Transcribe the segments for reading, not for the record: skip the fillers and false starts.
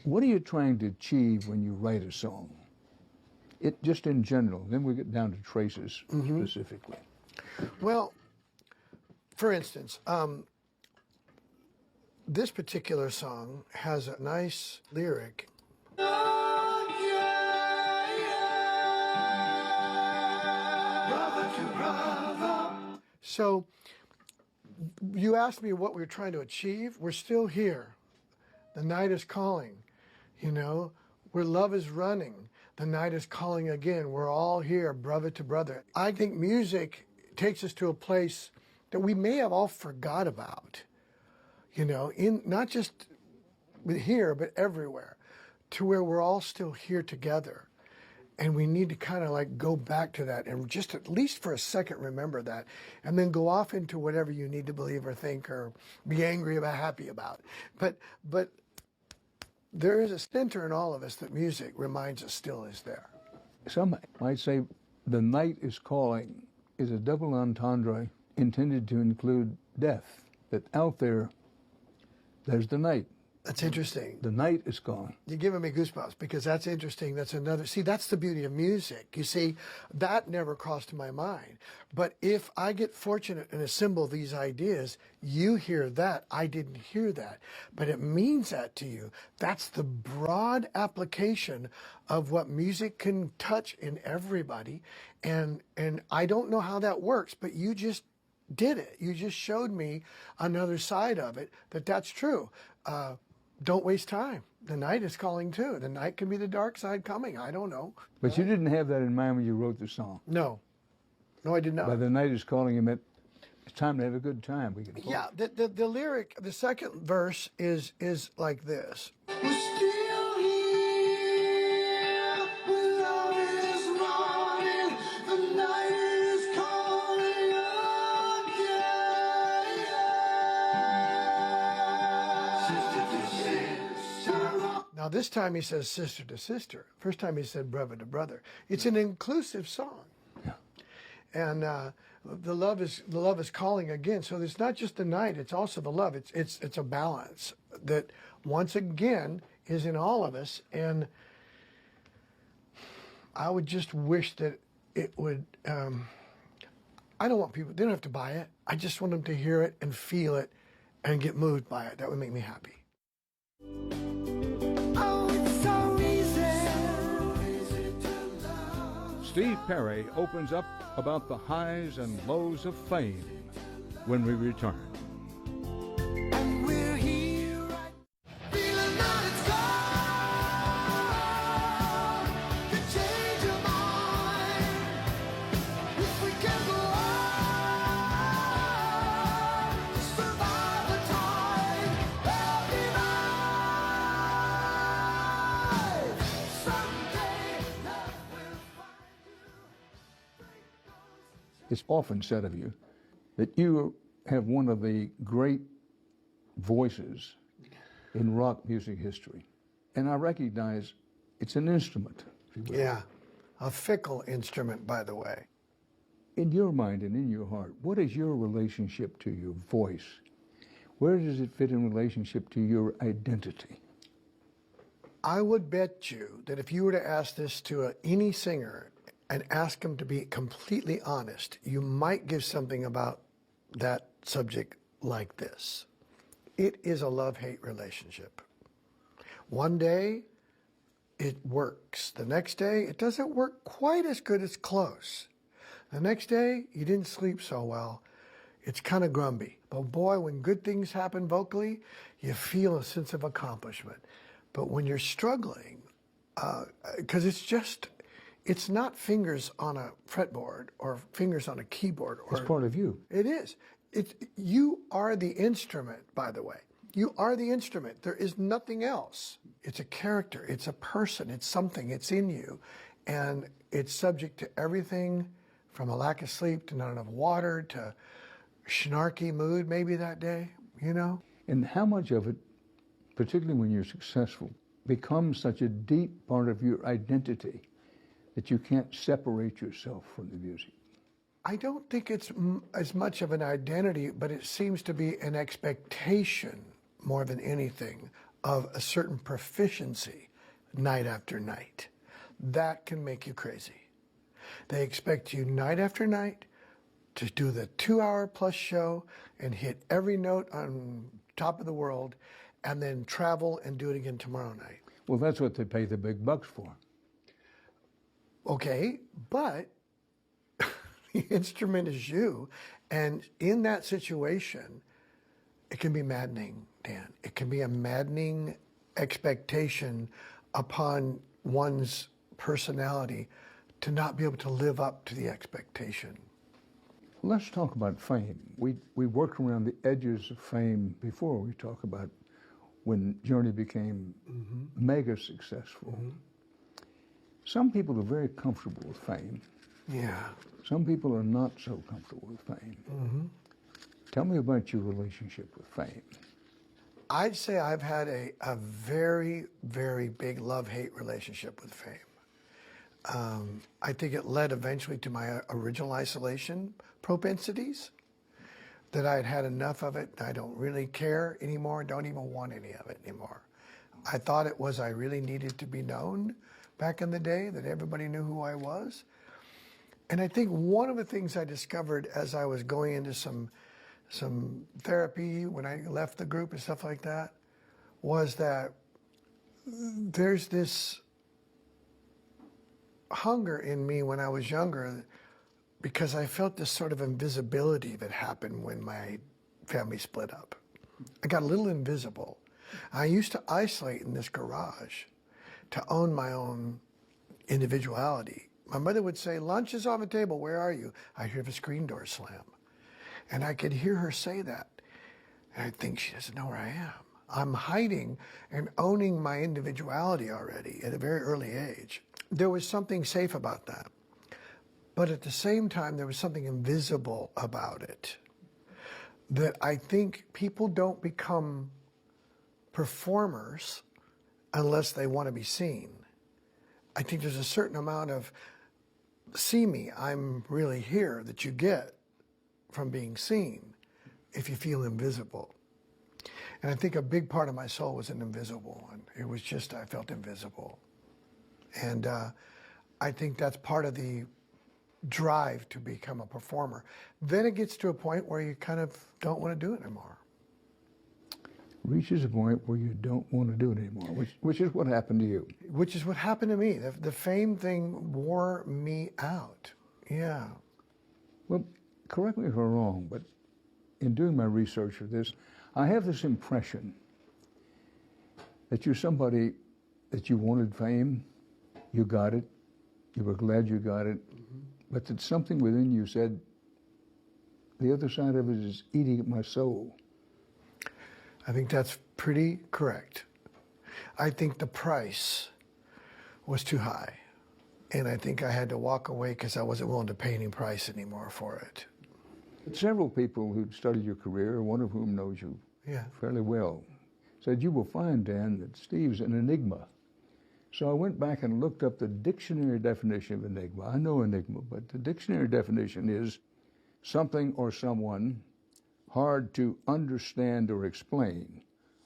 What are you trying to achieve when you write a song? It just in general. Then we get down to traces specifically. Well, for instance, this particular song has a nice lyric. So you asked me what we were trying to achieve. We're still here. The night is calling, you know, where love is running. The night is calling again. We're all here, brother to brother. I think music takes us to a place that we may have all forgot about, you know, in not just here, but everywhere, to where we're all still here together. And we need to kind of like go back to that and just at least for a second remember that, and then go off into whatever you need to believe or think or be angry about, happy about. But there is a center in all of us that music reminds us still is there. Some might say the night is calling is a double entendre intended to include death, that out there, there's the night. That's interesting. The night is calling. You're giving me goosebumps because that's interesting. That's another, see, that's the beauty of music. You see, that never crossed my mind. But if I get fortunate and assemble these ideas, you hear that. I didn't hear that. But it means that to you. That's the broad application of what music can touch in everybody. And I don't know how that works, but you just did it. You just showed me another side of it, that's true. Don't waste time. The night is calling too. The night can be the dark side coming. I don't know. But you didn't have that in mind when you wrote the song. No. No, I did not. By the night is calling, you meant it's time to have a good time. We can yeah, the lyric, the second verse is like this. Now this time he says sister to sister. First time he said brother to brother. It's an inclusive song. Yeah. And the love is calling again. So it's not just the night, it's also the love. It's a balance that once again is in all of us. And I would just wish that it would, I don't want people, they don't have to buy it. I just want them to hear it and feel it and get moved by it. That would make me happy. Steve Perry opens up about the highs and lows of fame when we return. And we're here right, feeling that it's gone. Could change your mind if we can go on. Survive the time every night. Someday love will find you. It's often said of you that you have one of the great voices in rock music history. And I recognize it's an instrument, if you will. Yeah, a fickle instrument, by the way. In your mind and in your heart, what is your relationship to your voice? Where does it fit in relationship to your identity? I would bet you that if you were to ask this to any singer and ask them to be completely honest, you might give something about that subject like this. It is a love-hate relationship. One day, it works. The next day, it doesn't work quite as good as close. The next day, you didn't sleep so well. It's kind of grumpy. But boy, when good things happen vocally, you feel a sense of accomplishment. But when you're struggling, because it's not fingers on a fretboard or fingers on a keyboard. It's part of you. It is. You are the instrument, by the way. You are the instrument. There is nothing else. It's a character. It's a person. It's something. It's in you. And it's subject to everything from a lack of sleep to not enough water to snarky mood maybe that day, you know? And how much of it, particularly when you're successful, becomes such a deep part of your identity that you can't separate yourself from the music? I don't think it's as much of an identity, but it seems to be an expectation more than anything of a certain proficiency night after night. That can make you crazy. They expect you night after night to do the 2-hour plus show and hit every note on top of the world and then travel and do it again tomorrow night. Well, that's what they pay the big bucks for. Okay, but the instrument is you. And in that situation, it can be maddening, Dan. It can be a maddening expectation upon one's personality to not be able to live up to the expectation. Let's talk about fame. We worked around the edges of fame before we talk about when Journey became mega successful. Some people are very comfortable with fame. Yeah. Some people are not so comfortable with fame. Tell me about your relationship with fame. I'd say I've had a very, very big love-hate relationship with fame. I think it led eventually to my original isolation propensities, that I had had enough of it. I don't really care anymore, don't even want any of it anymore. I thought it was I really needed to be known back in the day, that everybody knew who I was. And I think one of the things I discovered as I was going into some therapy when I left the group and stuff like that was that there's this hunger in me when I was younger, because I felt this sort of invisibility that happened when my family split up. I got a little invisible. I used to isolate in this garage to own my own individuality. My mother would say, "Lunch is on the table, where are you?" I'd hear the screen door slam. And I could hear her say that. And I'd think, she doesn't know where I am. I'm hiding and owning my individuality already at a very early age. There was something safe about that. But at the same time, there was something invisible about it, that I think people don't become performers unless they want to be seen. I think there's a certain amount of, see me, I'm really here, that you get from being seen if you feel invisible. And I think a big part of my soul was an invisible one. It was just, I felt invisible. And I think that's part of the drive to become a performer. Then it gets to a point where you kind of don't want to do it anymore. Reaches a point where you don't want to do it anymore, which is what happened to you. Which is what happened to me. The fame thing wore me out. Yeah. Well, correct me if I'm wrong, but in doing my research of this, I have this impression that you're somebody that you wanted fame, you got it, you were glad you got it, but that something within you said, the other side of it is eating at my soul. I think that's pretty correct. I think the price was too high. And I think I had to walk away because I wasn't willing to pay any price anymore for it. Several people who'd studied your career, one of whom knows you Yeah. fairly well, said, you will find, Dan, that Steve's an enigma. So I went back and looked up the dictionary definition of enigma. I know enigma, but the dictionary definition is something or someone hard to understand or explain.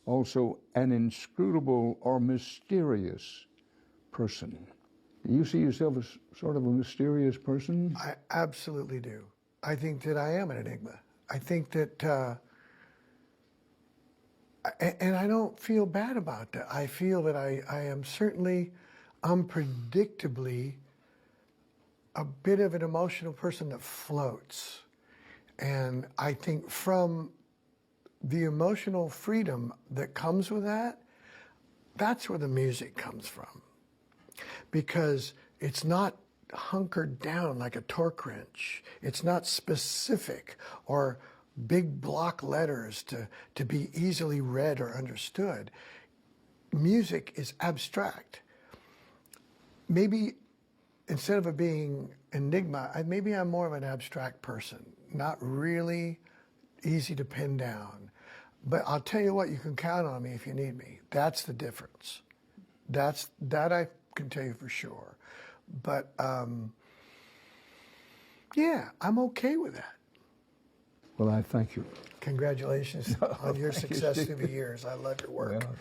Also, an inscrutable or mysterious person. Do you see yourself as sort of a mysterious person? I absolutely do. I think that I am an enigma. I think that, and I don't feel bad about that. I feel that I am certainly unpredictably a bit of an emotional person that floats. And I think from the emotional freedom that comes with that, that's where the music comes from. Because it's not hunkered down like a torque wrench. It's not specific or big block letters to be easily read or understood. Music is abstract. Maybe instead of it being enigma, maybe I'm more of an abstract person, not really easy to pin down. But I'll tell you what, you can count on me if you need me. That's the difference. That I can tell you for sure. But yeah, I'm okay with that. Well, I thank you. Congratulations on your Thank you, success Steve. through the years. I love your work. Well,